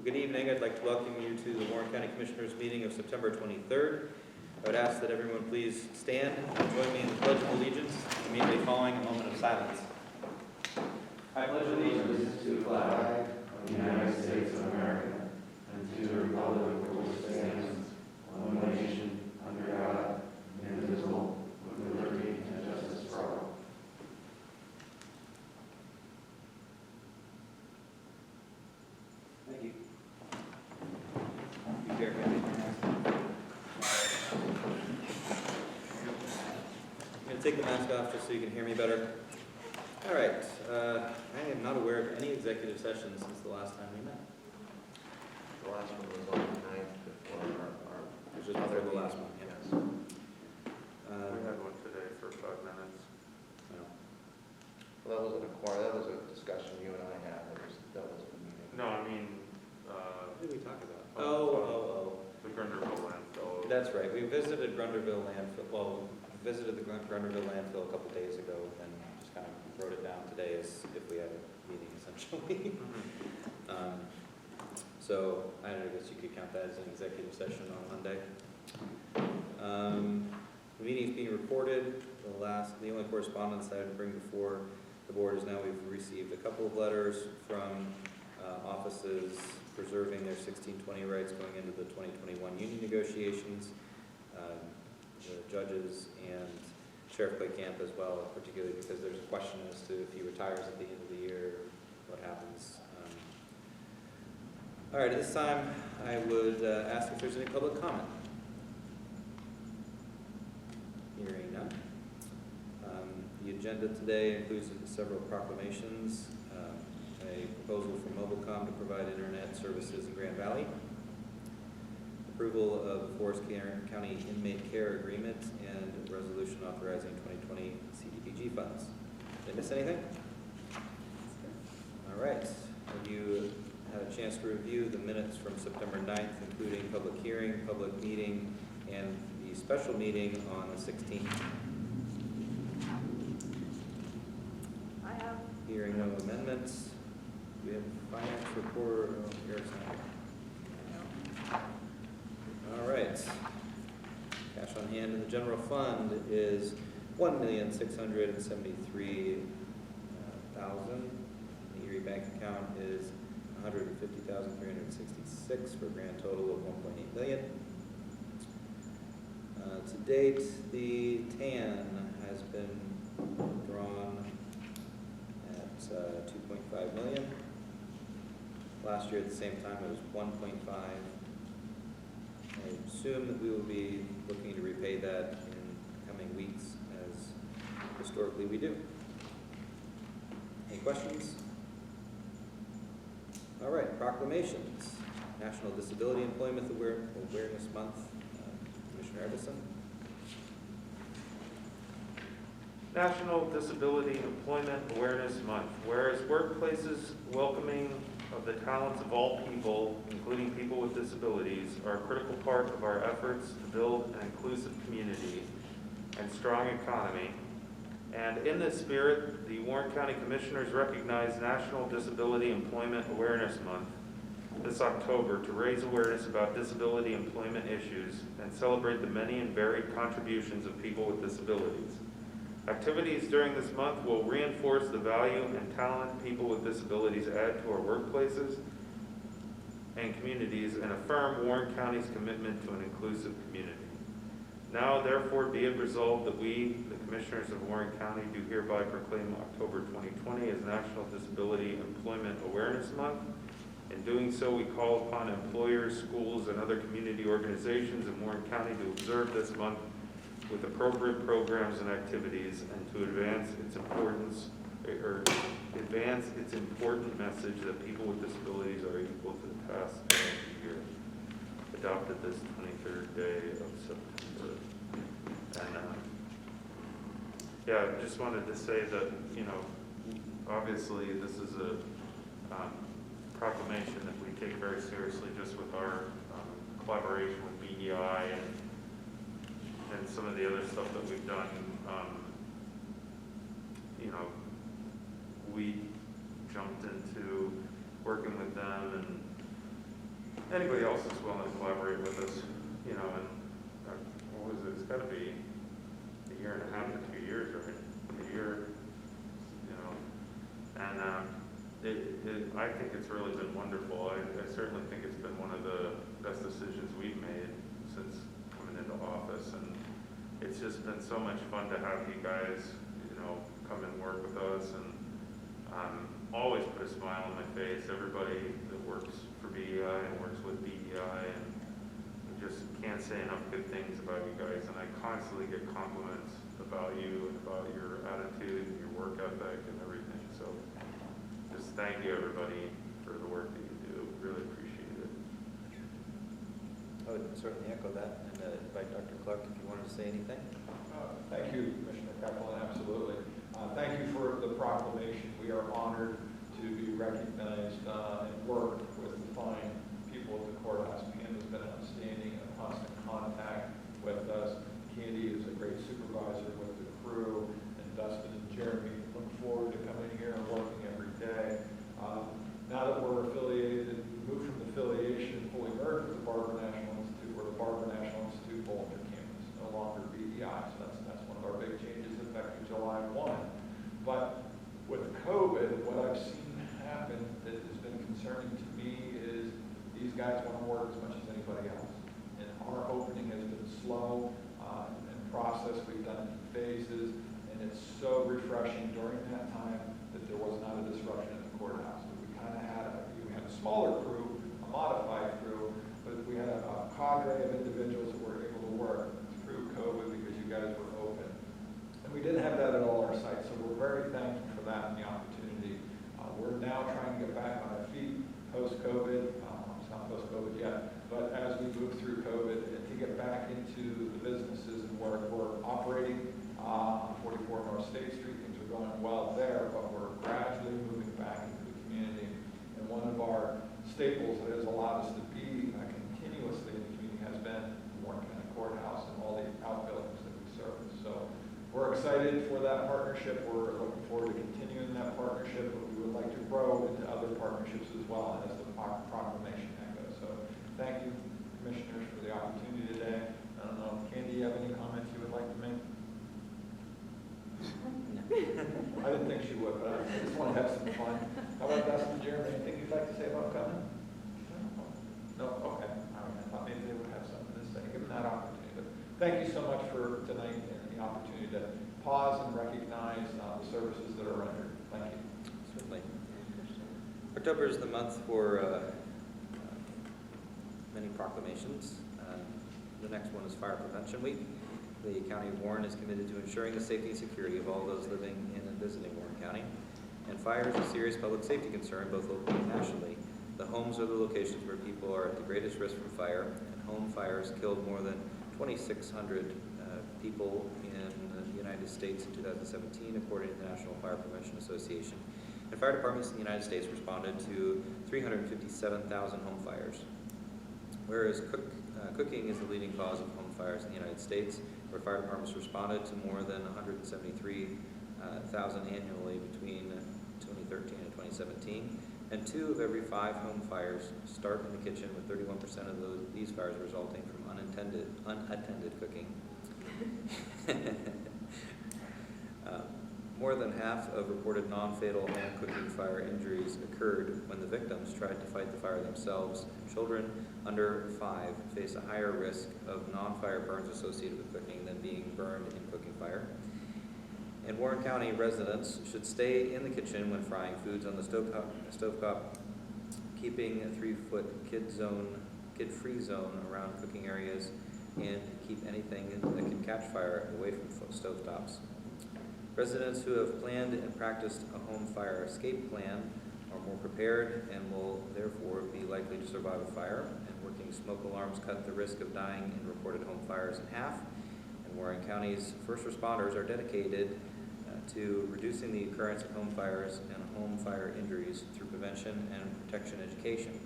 Good evening. I'd like to welcome you to the Warren County Commissioners meeting of September 23rd. I would ask that everyone please stand and join me in the Pledge of Allegiance, immediately following a moment of silence. I pledge allegiance to the flag of the United States of America and to the republic for which it stands, one nation, under God, indivisible, with liberty and justice for all. Thank you. You care, Kathy? I'm going to take the mask off just so you can hear me better. All right. I am not aware of any executive sessions since the last time we met. The last one was on the 9th before our It was just before the last one, yes. We had one today for 5 minutes. No. Well, that wasn't a quorum, that was a discussion you and I had, that wasn't a meeting. No, I mean, What did we talk about? the Grunderville landfill. That's right. We visited Grunderville landfill. Well, we visited the Grunderville landfill a couple days ago, and just kind of wrote it down today as if we had a meeting, essentially. So I guess you could count that as an executive session on Monday. The meeting is being recorded. The only correspondence I had to bring before the board is now we've received a couple of letters from offices preserving their 1620 rights going into the 2021 union negotiations. The judges and Sheriff Klakamp as well, particularly because there's a question as to if he retires at the end of the year, what happens. All right, at this time, I would ask if there's any public comment. Hearing none. The agenda today includes several proclamations, a proposal from Mobilecom to provide internet services in Grand Valley, approval of the Forest County Inmate Care Agreement, and a resolution authorizing 2020 CDBG funds. Did I miss anything? All right. Have you had a chance to review the minutes from September 9th, including public hearing, public meeting, and the special meeting on the 16th? I have. Hearing no amendments. We have finance report. Oh, here it's not. All right. Cash on hand in the general fund is $1,673,000. The Erie bank account is $150,366 for a grand total of $1.8 million. To date, the TAN has been drawn at $2.5 million. Last year at the same time it was 1.5. I assume that we will be looking to repay that in coming weeks, as historically we do. Any questions? All right, proclamations. National Disability Employment Awareness Month. Commissioner Edison. National Disability Employment Awareness Month. Whereas workplaces welcoming of the talents of all people, including people with disabilities, are a critical part of our efforts to build an inclusive community and strong economy. And in this spirit, the Warren County Commissioners recognize National Disability Employment Awareness Month this October to raise awareness about disability employment issues and celebrate the many and varied contributions of people with disabilities. Activities during this month will reinforce the value and talent people with disabilities add to our workplaces and communities and affirm Warren County's commitment to an inclusive community. Now, therefore, be it resolved that we, the Commissioners of Warren County, do hereby proclaim October 2020 as National Disability Employment Awareness Month. In doing so, we call upon employers, schools, and other community organizations in Warren County to observe this month with appropriate programs and activities, and to advance its important message that people with disabilities are equal to the task of the year. Adopted this 23rd day of September. And yeah, I just wanted to say that, you know, obviously this is a proclamation that we take very seriously, just with our collaboration with BDI and some of the other stuff that we've done. You know, we jumped into working with them and anybody else that's willing to collaborate with us, you know, and what was it? It's got to be a year and a half to 2 years, right? A year, you know, and I think it's really been wonderful. I certainly think it's been one of the best decisions we've made since coming into office, and it's just been so much fun to have you guys, you know, come and work with us, and always put a smile on my face. Everybody that works for BEI and works with BEI, and I just can't say enough good things about you guys, and I constantly get compliments about you and about your attitude and your work ethic and everything. So just thank you, everybody, for the work that you do. Really appreciate it. I would certainly echo that, and invite Dr. Clark if you wanted to say anything. Thank you, Commissioner Kaplan, absolutely. Thank you for the proclamation. We are honored to be recognized and work with the fine people at the courthouse. Pam has been outstanding, in constant contact with us. Candy is a great supervisor with the crew, and Dustin and Jeremy look forward to coming here and working every day. Now that we're affiliated, moved from affiliation, fully merged with the Barber National Institute, we're the Barber National Institute Boulder campus, no longer BEI, so that's one of our big changes effective July 1. But with COVID, what I've seen happen that has been concerning to me is these guys want to work as much as anybody else. And our opening has been slow and process. We've done it in phases, and it's so refreshing during that time that there was not a disruption in the courthouse. We kind of had we had a smaller crew, a modified crew, but we had a cadre of individuals that were able to work through COVID because you guys were open. And we didn't have that at all our sites, so we're very thankful for that and the opportunity. We're now trying to get back on our feet post-COVID. It's not post-COVID yet, but as we move through COVID, and to get back into the businesses and work, we're operating on 44 North State Street. Things are going well there, but we're gradually moving back into the community. And one of our staples that has allowed us to be continuously in the community has been the Warren County Courthouse and all the outbuildings that we service. So we're excited for that partnership. We're looking forward to continuing that partnership, but we would like to grow into other partnerships as well as the proclamation echoes. So thank you, commissioners, for the opportunity today. I don't know, Candy, you have any comments you would like to make? I didn't think she would, but I just want to have some fun. How about Dustin, Jeremy? Anything you'd like to say about coming? No? Okay. All right. I thought maybe they would have something to say. Give them that opportunity. But thank you so much for tonight and the opportunity to pause and recognize the services that are rendered. Thank you. Certainly. October is the month for many proclamations. The next one is Fire Prevention Week. The County of Warren is committed to ensuring the safety and security of all those living in and visiting Warren County. And fire is a serious public safety concern, both locally and nationally. The homes are the locations where people are at the greatest risk from fire, and home fires killed more than 2,600 people in the United States in 2017, according to the National Fire Prevention Association. And fire departments in the United States responded to 357,000 home fires. Whereas cooking is the leading cause of home fires in the United States, where fire departments responded to more than 173,000 annually between 2013 and 2017. And 2 of every 5 home fires start in the kitchen, with 31% of these fires resulting from unattended cooking. More than half of reported non-fatal home cooking fire injuries occurred when the victims tried to fight the fire themselves. Children under 5 face a higher risk of non-fire burns associated with cooking than being burned in cooking fire. And Warren County residents should stay in the kitchen when frying foods on the stovetop, keeping a 3-foot kid-free zone around cooking areas, and keep anything that can catch fire away from stovetops. Residents who have planned and practiced a home fire escape plan are more prepared and will therefore be likely to survive a fire. And working smoke alarms cut the risk of dying in reported home fires in half. And Warren County's first responders are dedicated to reducing the occurrence of home fires and home fire injuries through prevention and protection education.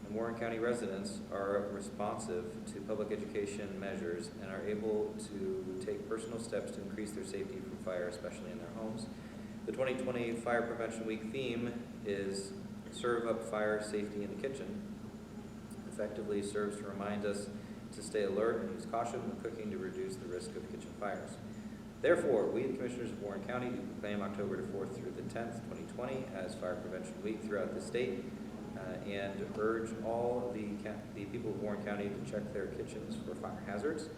And Warren County residents are responsive to public education measures and are able to take personal steps to increase their safety from fire, especially in their homes. The 2020 Fire Prevention Week theme is Serve Up Fire Safety in the Kitchen. effectively serves to remind us to stay alert and use caution when cooking to reduce the risk of kitchen fires. Therefore, we, the Commissioners of Warren County, do proclaim October the 4th through the 10th, 2020 as Fire Prevention Week throughout the state, and urge all the people of Warren County to check their kitchens for fire hazards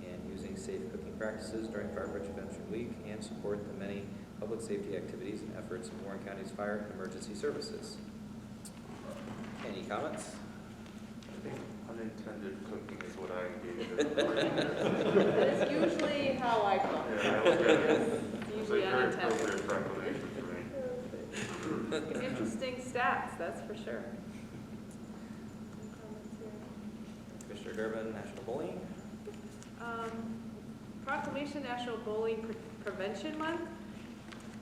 and using safe cooking practices during Fire Prevention Week, and support the many public safety activities and efforts of Warren County's fire and emergency services. Any comments? I think unintended cooking is what I engage in. That is usually how I cook. Yeah, I look at it. It's It's usually like very unintended. appropriate proclamation for me. Interesting stats, that's for sure. No comments here. Commissioner Durbin, National Bullying. Proclamation National Bullying Prevention Month.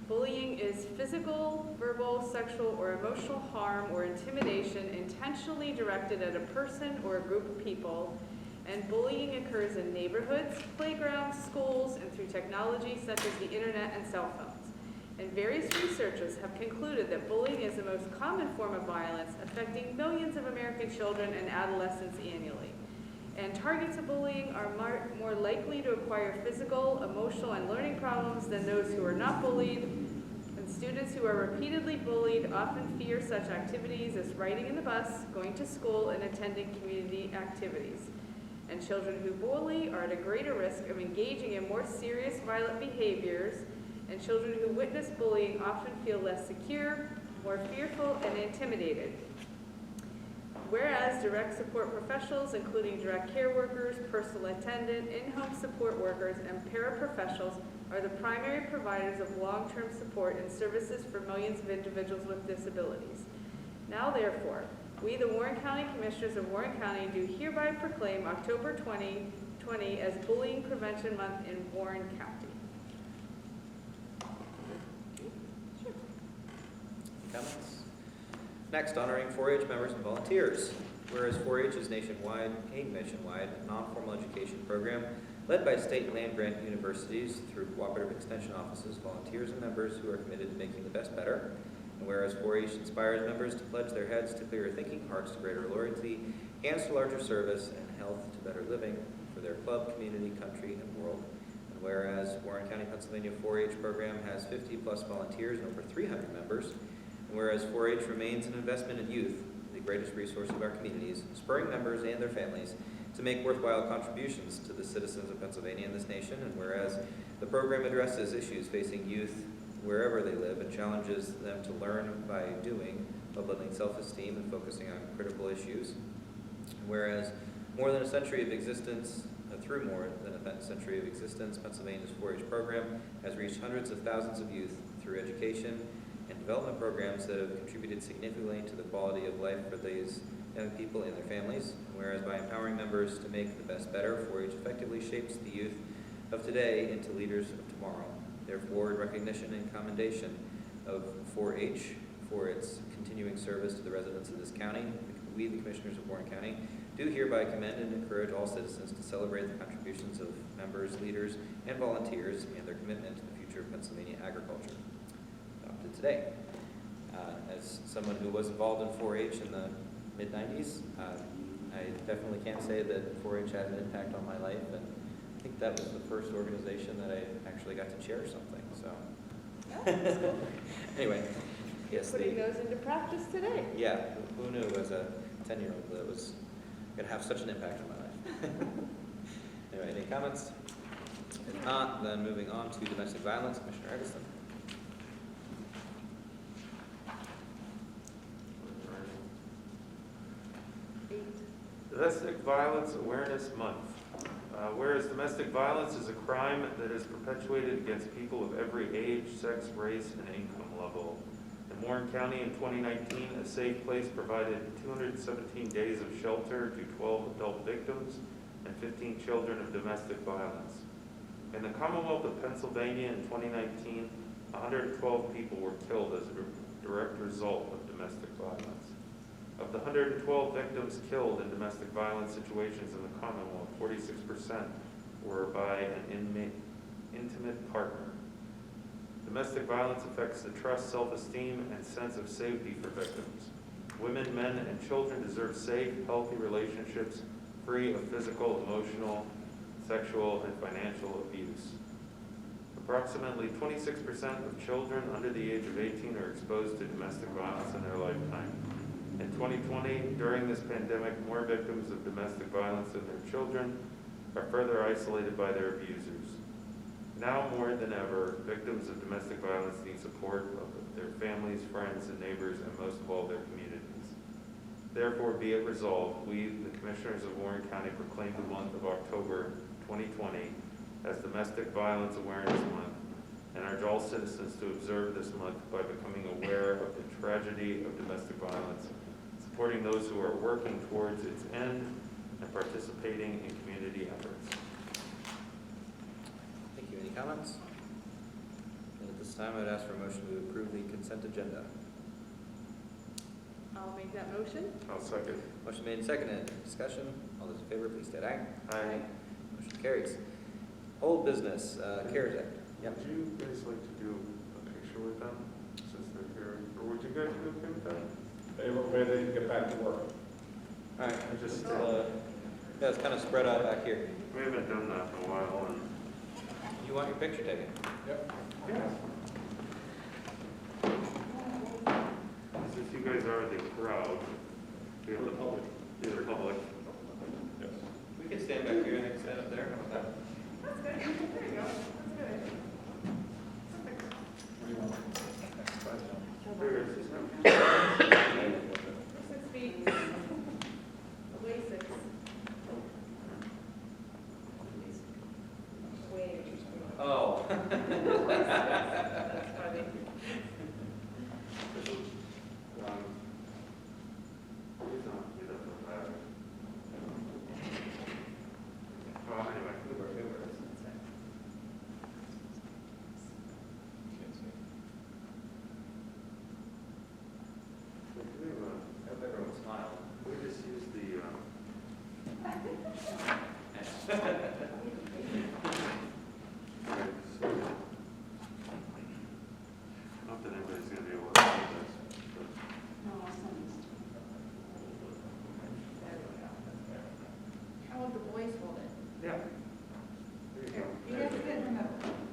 Bullying is physical, verbal, sexual, or emotional harm or intimidation intentionally directed at a person or a group of people, and bullying occurs in neighborhoods, playgrounds, schools, and through technology such as the internet and cell phones. And various researchers have concluded that bullying is the most common form of violence affecting millions of American children and adolescents annually. And targets of bullying are more likely to acquire physical, emotional, and learning problems than those who are not bullied. And students who are repeatedly bullied often fear such activities as riding in the bus, going to school, and attending community activities. And children who bully are at a greater risk of engaging in more serious violent behaviors, and children who witness bullying often feel less secure, more fearful, and intimidated. Whereas direct support professionals, including direct care workers, personal attendant, in-home support workers, and paraprofessionals are the primary providers of long-term support and services for millions of individuals with disabilities. Now therefore, we, the Warren County Commissioners of Warren County, do hereby proclaim October 2020 as Bullying Prevention Month in Warren County. Comments? Next, honoring 4-H members and volunteers. Whereas 4-H is a nationwide non-formal education program led by state and land-grant universities through cooperative extension offices, volunteers, and members who are committed to making the best better. And whereas 4-H inspires members to pledge their heads to clearer thinking, hearts to greater loyalty, hands to larger service, and health to better living for their club, community, country, and world. And whereas Warren County, Pennsylvania 4-H program has 50-plus volunteers and over 300 members. And whereas 4-H remains an investment in youth, the greatest resource of our communities, spurring members and their families to make worthwhile contributions to the citizens of Pennsylvania and this nation. And whereas the program addresses issues facing youth wherever they live and challenges them to learn by doing, while building self-esteem and focusing on critical issues. And whereas through more than a century of existence, Pennsylvania's 4-H program has reached hundreds of thousands of youth through education and development programs that have contributed significantly to the quality of life for these young people and their families. And whereas by empowering members to make the best better, 4-H effectively shapes the youth of today into leaders of tomorrow. Therefore, in recognition and commendation of 4-H for its continuing service to the residents of this county, we, the Commissioners of Warren County, do hereby commend and encourage all citizens to celebrate the contributions of members, leaders, and volunteers and their commitment to the future of Pennsylvania agriculture. Adopted today. As someone who was involved in 4-H in the mid-90s, I definitely can't say that 4-H had an impact on my life, and I think that was the first organization that I actually got to chair something, so. Oh, that's cool. Anyway, yes. Putting those into practice today. Yeah, who knew as a 10-year-old that was going to have such an impact on my life. Anyway, any comments? If not, then moving on to domestic violence, Commissioner Edison. Domestic Violence Awareness Month. Whereas domestic violence is a crime that is perpetuated against people of every age, sex, race, and income level. In Warren County in 2019, A Safe Place provided 217 days of shelter to 12 adult victims and 15 children of domestic violence. In the Commonwealth of Pennsylvania in 2019, 112 people were killed as a direct result of domestic violence. Of the 112 victims killed in domestic violence situations in the Commonwealth, 46% were by an intimate partner. Domestic violence affects the trust, self-esteem, and sense of safety for victims. Women, men, and children deserve safe, healthy relationships free of physical, emotional, sexual, and financial abuse. Approximately 26% of children under the age of 18 are exposed to domestic violence in their lifetime. In 2020, during this pandemic, more victims of domestic violence than their children are further isolated by their abusers. Now more than ever, victims of domestic violence need support of their families, friends, and neighbors, and most of all, their communities. Therefore, be it resolved, we, the Commissioners of Warren County, proclaim the month of October 2020 as Domestic Violence Awareness Month, and urge all citizens to observe this month by becoming aware of the tragedy of domestic violence, supporting those who are working towards its end, and participating in community efforts. Thank you. Any comments? And at this time, I would ask for a motion to approve the consent agenda. I'll make that motion. I'll second. Motion made and seconded. Discussion. All those in favor, please state aye. Aye. Motion carries. Old business, CARES Act. Yep. Would you guys like to do a picture with them since they're here? Or would you guys be okay with that? Maybe they can get back to work. All right. I just, Yeah, it's kind of spread out back here. we haven't done that in a while, and You want your picture taken? Yep. yeah. Since you guys are the crowd, we have the public. You're the public. Yes. We can stand back here and they can stand up there. How about that? That's good. There you go. That's good. Perfect. There it is. 6 feet. Away 6. Way. Oh. That's funny. Well, anyway. Everyone smile. We just use the, not that anybody's gonna be able to see this, but. How would the boys hold it? Yeah. There you go. You guys can remember.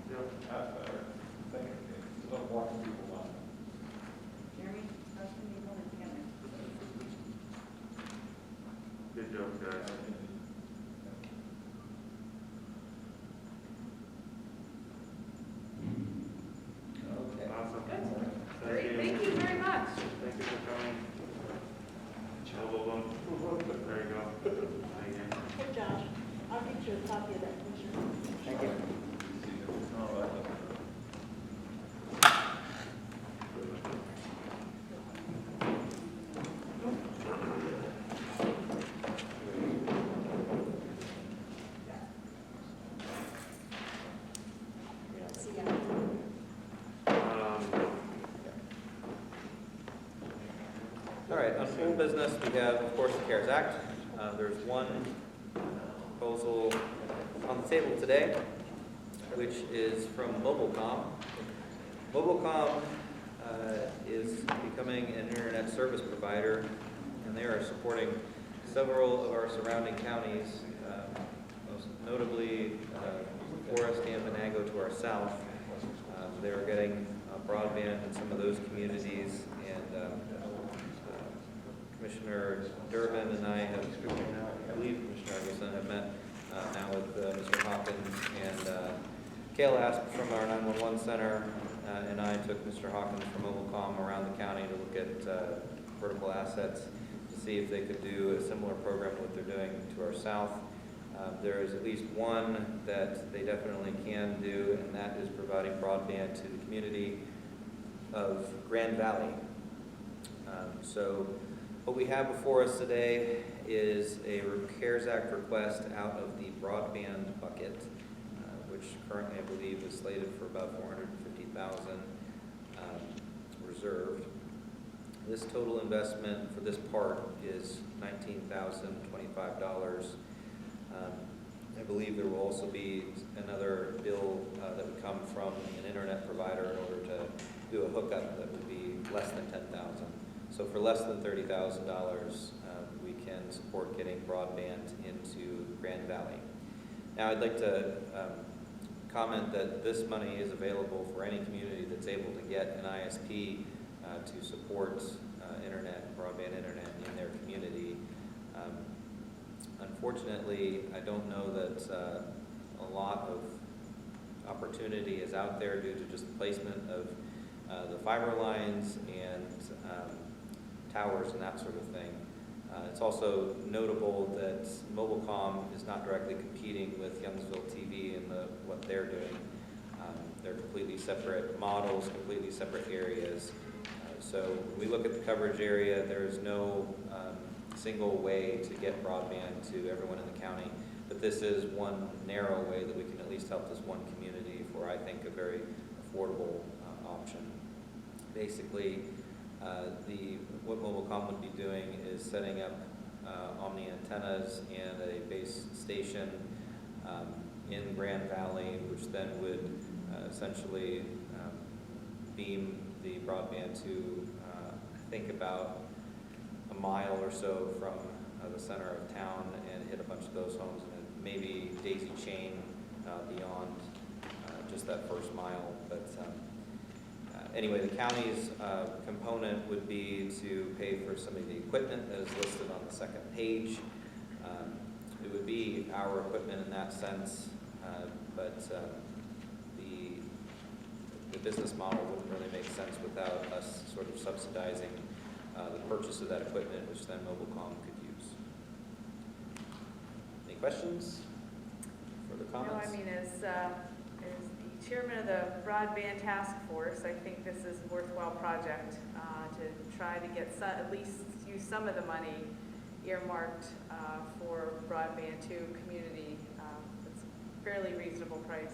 Yep. That's better. Thank you. Stop walking people down. Jeremy, how's the people in together? Good job, guys. Okay. Awesome. Good. Thank Great. you. Thank you very much. Thank you for coming. Boom, boom, boom. There you go. Thank you. Hey, Josh, I'll get you a copy of that picture. Thank you. See ya. All right, on full business, we have, of course, the CARES Act. There's one proposal on the table today, which is from Mobilecom. Mobilecom is becoming an internet service provider, and they are supporting several of our surrounding counties, most notably Forest, Venango to our south. They are getting broadband in some of those communities, and Commissioner Durbin and I have, I believe Commissioner Argison have met now with Mr. Hawkins, and Kayla asked from our 911 center, and I took Mr. Hawkins from Mobilecom around the county to look at vertical assets to see if they could do a similar program to what they're doing to our south. There is at least one that they definitely can do, and that is providing broadband to the community of Grand Valley. So what we have before us today is a CARES Act request out of the broadband bucket, which currently I believe is slated for about $450,000 reserved. This total investment for this part is $19,025. I believe there will also be another bill that would come from an internet provider in order to do a hookup that would be less than $10,000. So for less than $30,000, we can support getting broadband into Grand Valley. Now, I'd like to comment that this money is available for any community that's able to get an ISP to support broadband internet in their community. Unfortunately, I don't know that a lot of opportunity is out there due to just the placement of the fiber lines and towers and that sort of thing. It's also notable that Mobilecom is not directly competing with Youngsville TV and what they're doing. They're completely separate models, completely separate areas. So when we look at the coverage area, there is no single way to get broadband to everyone in the county. But this is one narrow way that we can at least help this one community for, I think, a very affordable option. Basically, what Mobilecom would be doing is setting up Omni antennas and a base station in Grand Valley, which then would essentially beam the broadband to, I think, about a mile or so from the center of town and hit a bunch of those homes, and then maybe daisy chain beyond just that first mile. But anyway, the county's component would be to pay for some of the equipment that is listed on the second page. It would be our equipment in that sense, but the business model wouldn't really make sense without us sort of subsidizing the purchase of that equipment, which then Mobilecom could use. Any questions? Further comments? No, I mean, as the chairman of the broadband task force, I think this is a worthwhile project to try to get at least use some of the money earmarked for broadband to community. It's a fairly reasonable price.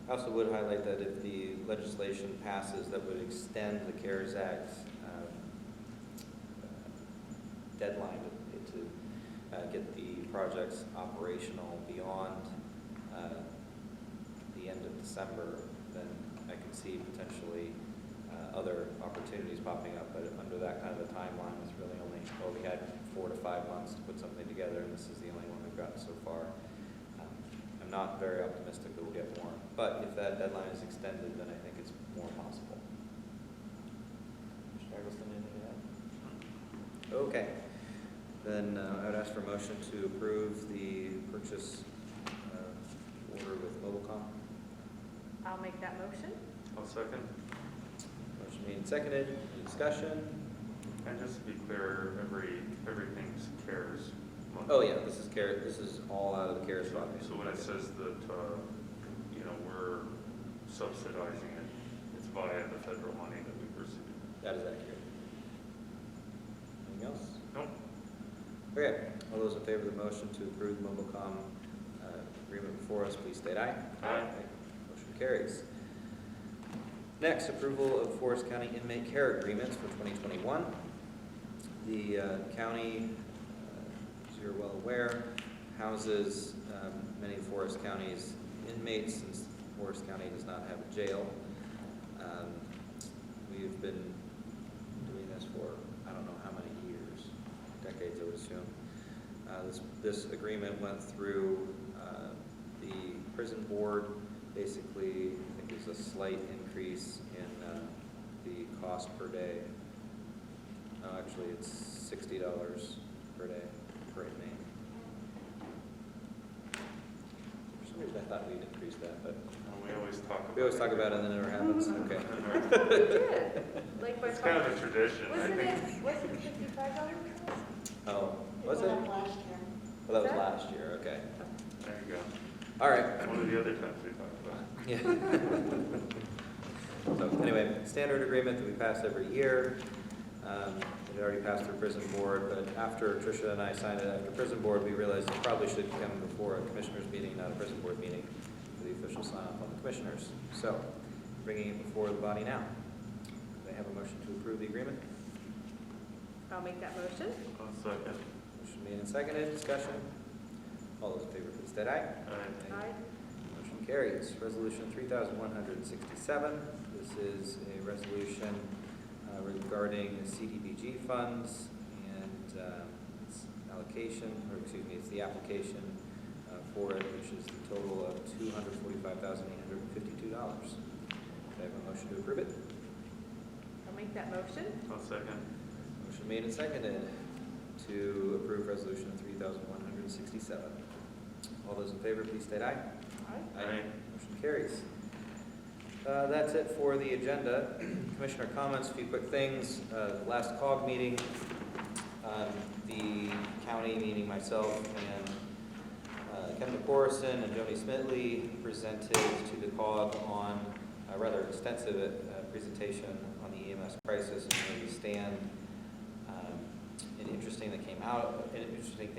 I also would highlight that if the legislation passes that would extend the CARES Act deadline to get the projects operational beyond the end of December, then I could see potentially other opportunities popping up. But under that kind of a timeline, it's really only, well, we had 4 to 5 months to put something together, and this is the only one we've gotten so far. I'm not very optimistic that we'll get more, but if that deadline is extended, then I think it's more possible. Mr. Eggleston, anything to add? Okay, then I would ask for a motion to approve the purchase order with Mobilecom. I'll make that motion. I'll second. Motion made and seconded. Any discussion? And just to be clear, everything's CARES money. Oh yeah, this is CARES. This is all out of the CARES fund. So when it says that, we're subsidizing it, it's via the federal money that we've received. That is accurate. Anything else? Nope. Okay, all those in favor of the motion to approve Mobilecom agreement before us, please state aye. Aye. Motion carries. Next, approval of Forest County inmate care agreements for 2021. The county, as you're well aware, houses many of Forest County's inmates, since Forest County does not have a jail. We've been doing this for I don't know how many years, decades I would assume. This agreement went through the prison board. Basically, I think there's a slight increase in the cost per day. No, actually, it's $60 per day per inmate. For some reason, I thought we'd increase that, but We always talk about it. we always talk about it and then it never happens. Okay. We did, like by It's kind of a tradition, I Wasn't think. it $55? Oh, was it? went up last year. Well, that was last year. Okay. There you go. All right. One of the other times we talked about it. Yeah. So anyway, standard agreement that we pass every year. It already passed through prison board, but after Tricia and I signed it after prison board, we realized it probably should come before a commissioners meeting, not a prison board meeting, for the official sign off on the commissioners. So, bringing it before the body now. Do they have a motion to approve the agreement? I'll make that motion. I'll second. Motion made and seconded. Discussion. All those in favor, please state aye. Aye. Aye. Motion carries. Resolution 3167. This is a resolution regarding CDBG funds and its allocation, or excuse me, it's the application for it, which is the total of $245,852. Do I have a motion to approve it? I'll make that motion. I'll second. Motion made and seconded to approve resolution 3,167. All those in favor, please state aye. Aye. Motion carries. That's it for the agenda. Commissioner comments, a few quick things. Last COG meeting, the county, meaning myself and Kevin Correspondence and Joni Smitley, presented to the COG on a rather extensive presentation on the EMS crisis and where we stand. An interesting thing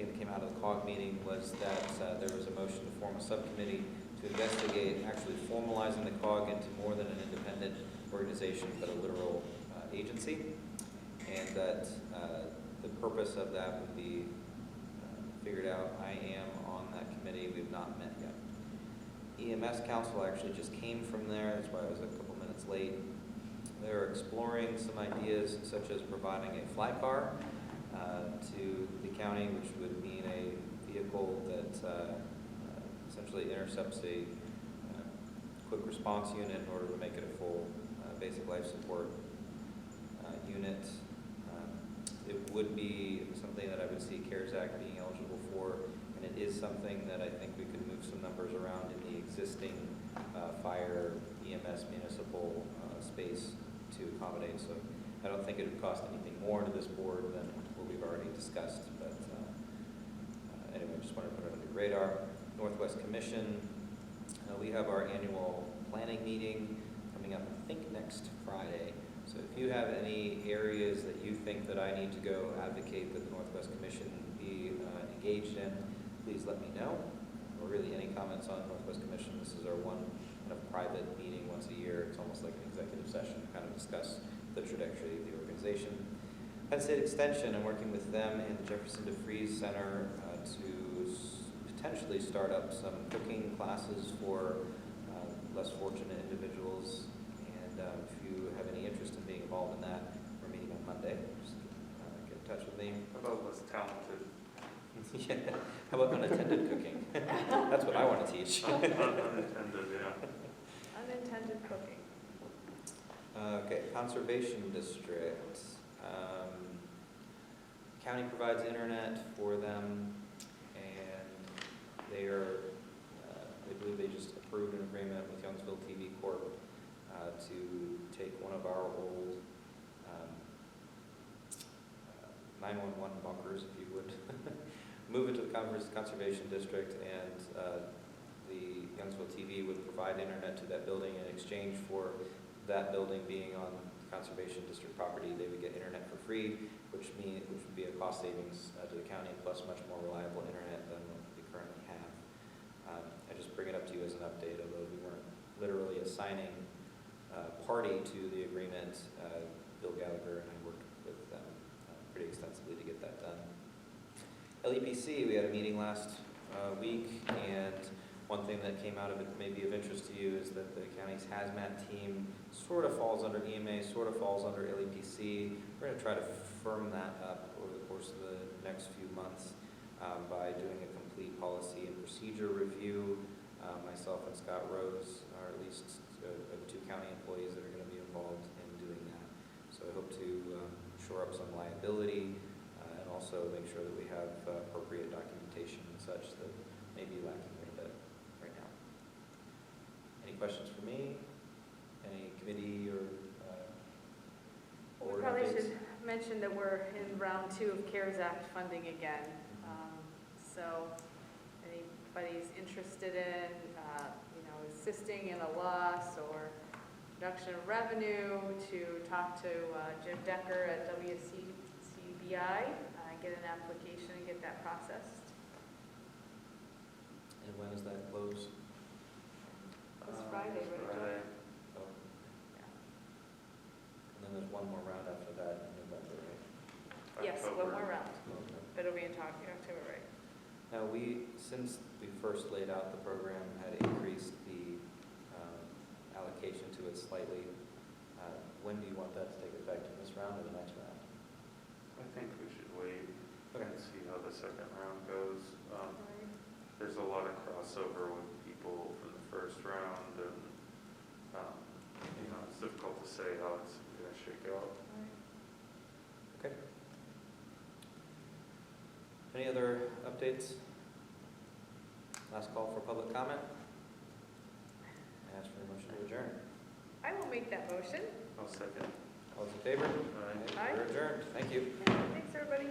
that came out of the COG meeting was that there was a motion to form a subcommittee to investigate actually formalizing the COG into more than an independent organization, but a literal agency, and that the purpose of that would be figured out. I am on that committee. We've not met yet. EMS Council actually just came from there. That's why I was a couple minutes late. They're exploring some ideas such as providing a fly car to the county, which would mean a vehicle that essentially intercepts a quick response unit in order to make it a full basic life support unit. It would be something that I would see CARES Act being eligible for, and it is something that I think we could move some numbers around in the existing fire EMS municipal space to accommodate. So I don't think it would cost anything more to this board than what we've already discussed, but anyway, just wanted to put it on the radar. Northwest Commission, we have our annual planning meeting coming up, I think, next Friday. So if you have any areas that you think that I need to go advocate that the Northwest Commission be engaged in, please let me know. Or really any comments on Northwest Commission. This is our one kind of private meeting once a year. It's almost like an executive session to kind of discuss the trajectory of the organization. Penn State Extension, I'm working with them and the Jefferson DeFreeze Center to potentially start up some cooking classes for less fortunate individuals. And if you have any interest in being involved in that, we're meeting on Monday. Just get in touch with me. How about less talented? Yeah. How about unattended cooking? That's what I want to teach. Unintended, yeah. Unintended cooking. Okay, Conservation District. County provides internet for them, and they are, I believe they just approved an agreement with Youngsville TV Corp to take one of our old 911 bunkers, if you would, move it to the Conservation District, and the Youngsville TV would provide internet to that building in exchange for that building being on Conservation District property. They would get internet for free, which would be a cost savings to the county, plus much more reliable internet than what we currently have. I just bring it up to you as an update, although we weren't literally assigning party to the agreement. Bill Gallagher and I worked with them pretty extensively to get that done. LEPC, we had a meeting last week, and one thing that came out of it may be of interest to you is that the county's hazmat team sort of falls under EMA, sort of falls under LEPC. We're going to try to firm that up over the course of the next few months by doing a complete policy and procedure review. Myself and Scott Rose are at least the two county employees that are going to be involved in doing that. So I hope to shore up some liability and also make sure that we have appropriate documentation and such that may be lacking a little bit right now. Any questions for me? Any committee or We board probably updates? should mention that we're in round 2 of CARES Act funding again. So anybody's interested in, assisting in a loss or reduction of revenue, to talk to Jim Decker at WCCBI, get an application and get that processed. And when is that close? This Friday, This right? Friday. Oh. Yeah. And then there's one more round after that in November, right? Yes, one more round. But it'll be in October, right? Now, since we first laid out the program, had increased the allocation to it slightly. When do you want that to take effect? In this round or the next round? I think we should wait Okay. and see how the second round goes. There's a lot of crossover with people from the first round, and, it's difficult to say how it's going to shake out. Okay. Any other updates? Last call for public comment. I ask for a motion to adjourn. I will make that motion. I'll second. All those in favor? Aye. Aye. We're adjourned. Thank you. Thanks, everybody.